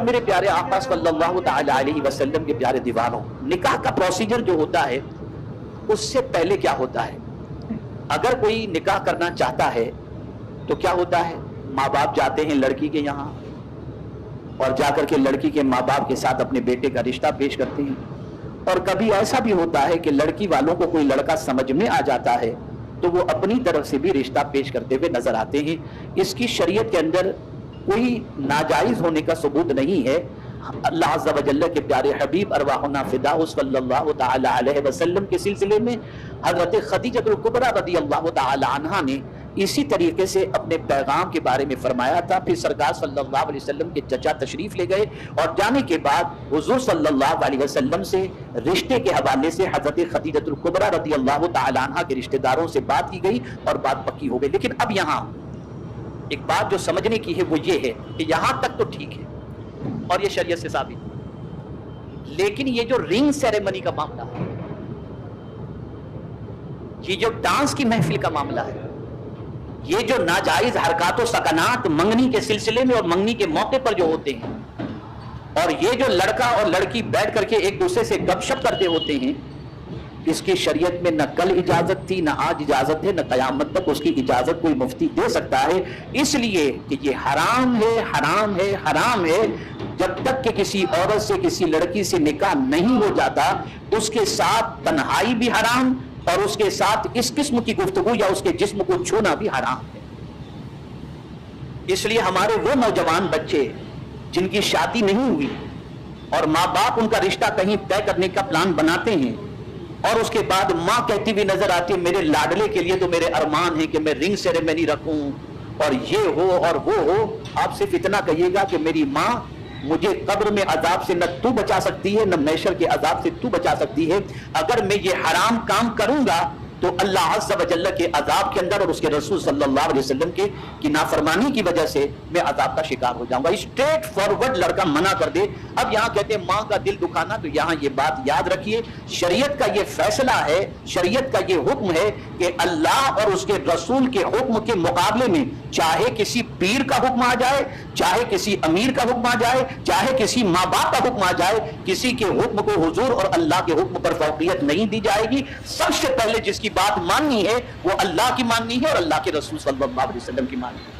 میرے پیارے آقا صلی اللہ تعالی علیہ وسلم کے پیارے دیوانوں، نکاح کا پروسیجر جو ہوتا ہے اس سے پہلے کیا ہوتا ہے؟ اگر کوئی نکاح کرنا چاہتا ہے تو کیا ہوتا ہے؟ ماں باپ جاتے ہیں لڑکی کے یہاں اور جا کر کے لڑکی کے ماں باپ کے ساتھ اپنے بیٹے کا رشتہ پیش کرتے ہیں، اور کبھی ایسا بھی ہوتا ہے کہ لڑکی والوں کو کوئی لڑکا سمجھ میں آ جاتا ہے تو وہ اپنی طرف سے بھی رشتہ پیش کرتے ہوئے نظر آتے ہیں۔ اس کی شریعت کے اندر کوئی ناجائز ہونے کا ثبوت نہیں ہے۔ اللہ عز و جل کے پیارے حبیب ارواحنا فداء صلی اللہ تعالی علیہ وسلم کے سلسلے میں حضرت خدیجہ الکبریٰ رضی اللہ تعالی عنہا نے اسی طریقے سے اپنے پیغام کے بارے میں فرمایا تھا۔ پھر سرکار صلی اللہ علیہ وسلم کے چچا تشریف لے گئے اور جانے کے بعد حضور صلی اللہ علیہ وسلم سے رشتے کے حوالے سے حضرت خدیجہ الکبریٰ رضی اللہ تعالی عنہا کے رشتہ داروں سے بات کی گئی اور بات پکی ہو گئی۔ لیکن اب یہاں ایک بات جو سمجھنے کی ہے وہ یہ ہے کہ یہاں تک تو ٹھیک ہے اور یہ شریعت سے ثابت ہے، لیکن یہ جو رنگ سیریمنی کا معاملہ ہے، یہ جو ڈانس کی محفل کا معاملہ ہے، یہ جو ناجائز حرکات و سکنات منگنی کے سلسلے میں اور منگنی کے موقع پر جو ہوتے ہیں، اور یہ جو لڑکا اور لڑکی بیٹھ کر کے ایک دوسرے سے گپ شپ کرتے ہوتے ہیں، اس کی شریعت میں نہ کل اجازت تھی، نہ آج اجازت ہے، نہ قیامت تک اس کی اجازت کوئی مفتی دے سکتا ہے، اس لیے کہ یہ حرام ہے، حرام ہے، حرام ہے۔ جب تک کہ کسی عورت سے کسی لڑکی سے نکاح نہیں ہو جاتا، اس کے ساتھ تنہائی بھی حرام اور اس کے ساتھ اس قسم کی گفتگو یا اس کے جسم کو چھونا بھی حرام ہے۔ اس لیے ہمارے وہ نوجوان بچے جن کی شادی نہیں ہوئی اور ماں باپ ان کا رشتہ کہیں طے کرنے کا پلان بناتے ہیں اور اس کے بعد ماں کہتی ہوئی نظر آتی ہے میرے لاڈلے کے لیے تو میرے ارمان ہے کہ میں رنگ سیریمنی رکھوں اور یہ ہو اور وہ ہو، آپ صرف اتنا کہیے گا کہ میری ماں مجھے قبر میں عذاب سے نہ تو بچا سکتی ہے، نہ محشر کے عذاب سے تو بچا سکتی ہے۔ اگر میں یہ حرام کام کروں گا تو اللہ عز و جل کے عذاب کے اندر اور اس کے رسول صلی اللہ علیہ وسلم کی نافرمانی کی وجہ سے میں عذاب کا شکار ہو جاؤں گا۔ اسٹریٹ فارورڈ لڑکا منع کر دے۔ اب یہاں کہتے ہیں ماں کا دل دکھانا، تو یہاں یہ بات یاد رکھیے، شریعت کا یہ فیصلہ ہے، شریعت کا یہ حکم ہے کہ اللہ اور اس کے رسول کے حکم کے مقابلے میں چاہے کسی پیر کا حکم آ جائے، چاہے کسی امیر کا حکم آ جائے، چاہے کسی ماں باپ کا حکم آ جائے، کسی کے حکم کو حضور اور اللہ کے حکم پر فوقیت نہیں دی جائے گی۔ سب سے پہلے جس کی بات ماننی ہے وہ اللہ کی ماننی ہے اور اللہ کے رسول صلی اللہ علیہ وسلم کی ماننی ہے۔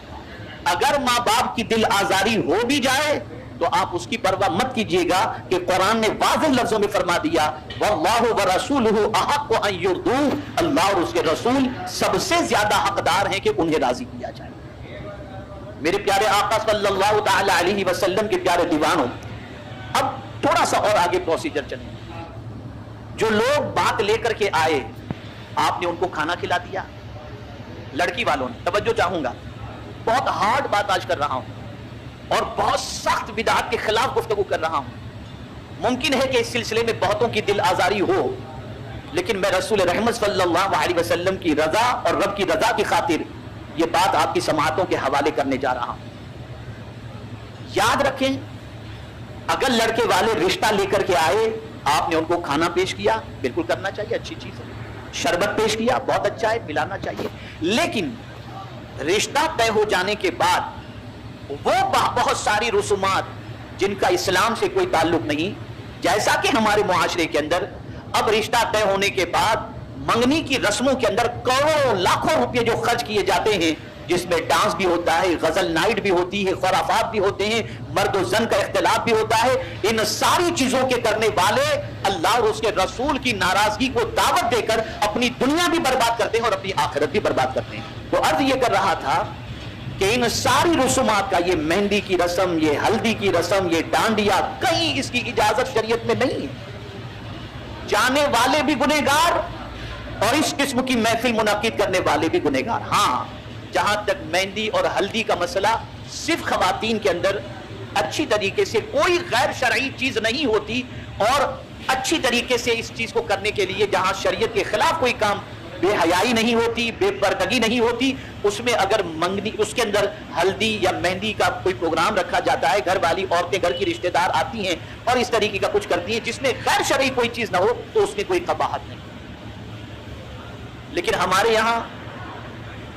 اگر ماں باپ کی دل آزاری ہو بھی جائے تو آپ اس کی پرواہ مت کیجیے گا کہ قرآن نے واضح لفظوں میں فرما دیا واللہ ورسولہ احق ان یرضوہ، اللہ اور اس کے رسول سب سے زیادہ حقدار ہیں کہ انہیں راضی کیا جائے۔ میرے پیارے آقا صلی اللہ تعالی علیہ وسلم کے پیارے دیوانوں، اب تھوڑا سا اور آگے پروسیجر چلیں۔ جو لوگ بات لے کر کے آئے، آپ نے ان کو کھانا کھلا دیا، لڑکی والوں نے، توجہ چاہوں گا، بہت ہارڈ بات آج کر رہا ہوں اور بہت سخت بدعات کے خلاف گفتگو کر رہا ہوں۔ ممکن ہے کہ اس سلسلے میں بہتوں کی دل آزاری ہو، لیکن میں رسول رحمت صلی اللہ علیہ وسلم کی رضا اور رب کی رضا کی خاطر یہ بات آپ کی سماعتوں کے حوالے کرنے جا رہا ہوں۔ یاد رکھیں، اگر لڑکے والے رشتہ لے کر کے آئے، آپ نے ان کو کھانا پیش کیا، بالکل کرنا چاہیے، اچھی چیز ہے۔ شربت پیش کیا، بہت اچھا ہے، پلانا چاہیے۔ لیکن رشتہ طے ہو جانے کے بعد وہ بہت ساری رسومات جن کا اسلام سے کوئی تعلق نہیں، جیسا کہ ہمارے معاشرے کے اندر اب رشتہ طے ہونے کے بعد منگنی کی رسموں کے اندر کروڑوں لاکھوں روپے جو خرچ کیے جاتے ہیں، جس میں ڈانس بھی ہوتا ہے، غزل نائٹ بھی ہوتی ہے، خرافات بھی ہوتے ہیں، مرد و زن کا اختلاف بھی ہوتا ہے، ان ساری چیزوں کے کرنے والے اللہ اور اس کے رسول کی ناراضگی کو دعوت دے کر اپنی دنیا بھی برباد کرتے ہیں اور اپنی آخرت بھی برباد کرتے ہیں۔ تو عرض یہ کر رہا تھا کہ ان ساری رسومات کا، یہ مہندی کی رسم، یہ ہلدی کی رسم، یہ ڈانڈیا، کہیں اس کی اجازت شریعت میں نہیں ہے۔ جانے والے بھی گنہگار اور اس قسم کی محفل منعقد کرنے والے بھی گنہگار۔ ہاں، جہاں تک مہندی اور ہلدی کا مسئلہ، صرف خواتین کے اندر اچھی طریقے سے کوئی غیر شرعی چیز نہیں ہوتی اور اچھی طریقے سے اس چیز کو کرنے کے لیے جہاں شریعت کے خلاف کوئی کام، بے حیائی نہیں ہوتی، بے پردگی نہیں ہوتی، اس میں اگر منگنی، اس کے اندر ہلدی یا مہندی کا کوئی پروگرام رکھا جاتا ہے، گھر والی عورتیں گھر کی رشتہ دار آتی ہیں اور اس طریقے کا کچھ کرتی ہیں جس میں غیر شرعی کوئی چیز نہ ہو، تو اس میں کوئی قباحت نہیں۔ لیکن ہمارے یہاں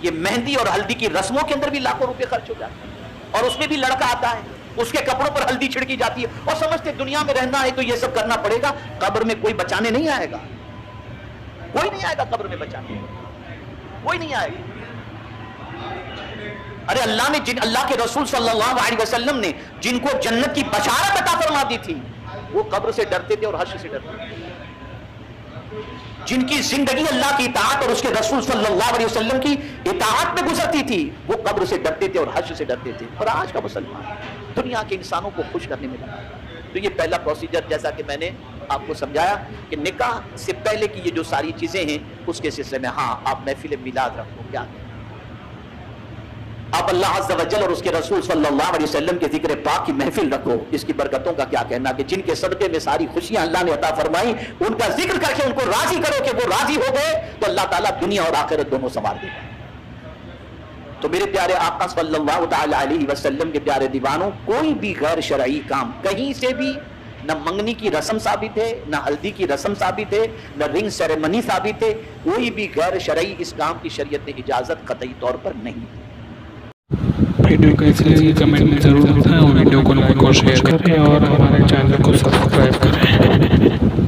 یہ مہندی اور ہلدی کی رسموں کے اندر بھی لاکھوں روپے خرچ ہو جاتے ہیں اور اس میں بھی لڑکا آتا ہے اس کے کپڑوں پر ہلدی چھڑکی جاتی ہے اور سمجھتے دنیا میں رہنا ہے تو یہ سب کرنا پڑے گا. قبر میں کوئی بچانے نہیں آئے گا, کوئی نہیں آئے گا قبر میں بچانے, کوئی نہیں آئے گا. ارے اللہ نے اللہ کے رسول صلی اللہ علیہ وسلم نے جن کو جنت کی بشارت عطا فرما دی تھی وہ قبر سے ڈرتے تھے اور حشر سے ڈرتے تھے. جن کی زندگی اللہ کی اطاعت اور اس کے رسول صلی اللہ علیہ وسلم کی اطاعت میں گزرتی تھی وہ قبر سے ڈرتے تھے اور حشر سے ڈرتے تھے. اور آج کا مسلمان دنیا کے انسانوں کو خوش کرنے میں لگا. تو یہ پہلا پروسیجر, جیسا کہ میں نے آپ کو سمجھایا کہ نکاح سے پہلے کی یہ جو ساری چیزیں ہیں اس کے سلسلے میں ہاں آپ محفل میلاد رکھو, کیا آپ اللہ عز و جل اور اس کے رسول صلی اللہ علیہ وسلم کے ذکر پاک کی محفل رکھو. اس کی برکتوں کا کیا کہنا کہ جن کے صدقے میں ساری خوشیاں اللہ نے عطا فرمائی ان کا ذکر کر کے ان کو راضی کرو کہ وہ راضی ہو گئے تو اللہ تعالیٰ دنیا اور آخرت دونوں سنوار دے گا. تو میرے پیارے آقا صلی اللہ تعالی علیہ وسلم کے پیارے دیوانوں, کوئی بھی غیر شرعی کام کہیں سے بھی نہ منگنی کی رسم ثابت ہے, نہ ہلدی کی رسم ثابت ہے, نہ رنگ سیریمنی ثابت ہے. کوئی بھی غیر شرعی اس کام کی شریعت نے اجازت قطعی طور پر نہیں ہے. ویڈیو کیسی لگی کمنٹ میں ضرور بتائیں اور ویڈیو کو لائک اور شیئر کریں اور ہمارے چینل کو سبسکرائب کریں.